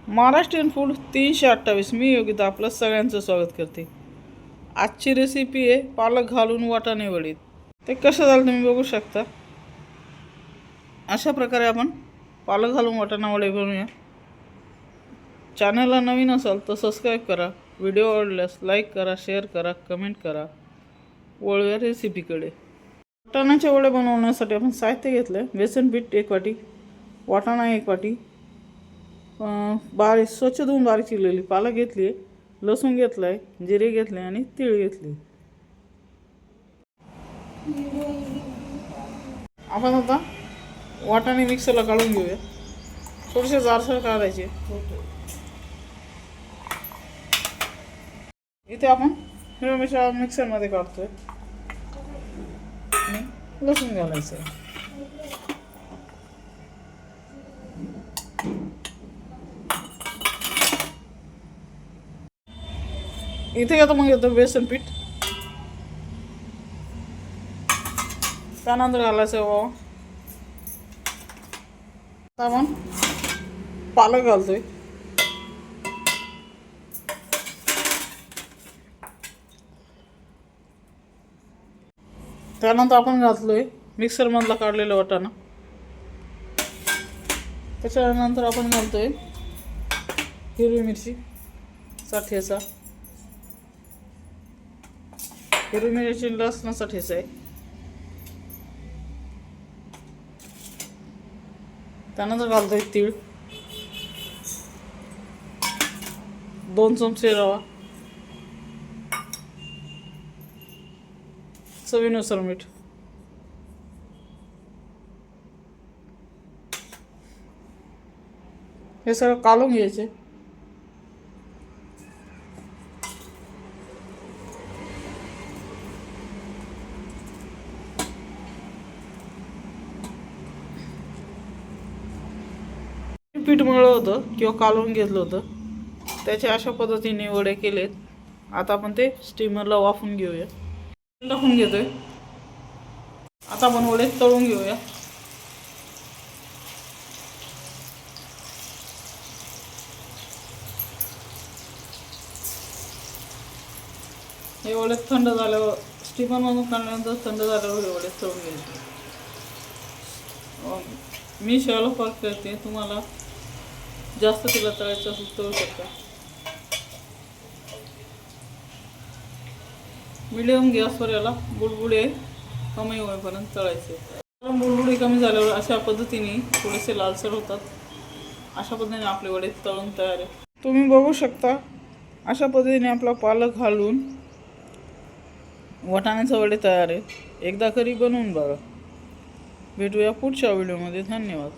Maharashtrian food 328. मी योगिता आपलं सगळ्यांचं स्वागत करते. आजची रेसिपी आहे पालक घालून वाटाणे वडीत. ते कसं झालं तुम्ही बघू शकता. अशा प्रकारे आपण पालक घालून वाटाणा वडे बनवूया. चॅनलला नवीन असाल तर सबस्क्राईब करा. व्हिडिओ आवडल्यास लाईक करा, शेअर करा, कमेंट करा. वळूया रेसिपीकडे. वाटाण्याचे वडे बनवण्यासाठी आपण साहित्य घेतलं. बेसन पीठ 1 वाटी, वाटाणा 1 वाटी, बारीक स्वच्छ धुवून बारीक चिरलेली पालक घेतली, लसूण घेतला आहे, जिरे घेतले आणि तीळ घेतली. आपण आता वाटाणे मिक्सरला काढून घेऊया. थोडेसे जाडसर काढायचे. इथे आपण हिरव्या मिरच्या मिक्सरमध्ये काढतोय आणि लसूण घालायचं. इथे आता मग येतं बेसन पीठ. त्यानंतर घालायचं ओवा. आता आपण पालक घालतोय. त्यानंतर आपण घातलोय मिक्सरमधला काढलेला वाटाणा. त्याच्यानंतर आपण घालतोय हिरवी मिरची ठेचा. हिरवी मिरची लसणाचा ठेचा आहे. त्यानंतर घालतोय तीळ, 2 चमचे रवा, चवीनुसार मीठ. हे सगळं कालून घ्यायचे. पीठ मळलं होतं किंवा कालवून घेतलं होतं, त्याचे अशा पद्धतीने वडे केलेत. आता आपण ते स्टीमरला वाफून घेऊया. टाकून घेतोय. आता आपण वडे तळून घेऊया. हे वडे थंड झाल्यावर स्टीमरमधून काढल्यानंतर थंड झाल्यावर हे वडे तळून घ्यायचे. मी शॅलो फ्राय करते. तुम्हाला जास्त तिला तळायचं असेल तळू शकता. मीडियम गॅसवर याला बुडबुडे कमी होईपर्यंत तळायचे. बुडबुडे कमी झाल्यावर अशा पद्धतीने थोडेसे लालसर होतात. अशा पद्धतीने आपले वडे तळून तयार आहे. तुम्ही बघू शकता. अशा पद्धतीने आपला पालक घालून वाटाण्याचे वडे तयार आहे. एकदा घरी बनवून बघा. भेटूया पुढच्या व्हिडिओमध्ये. धन्यवाद.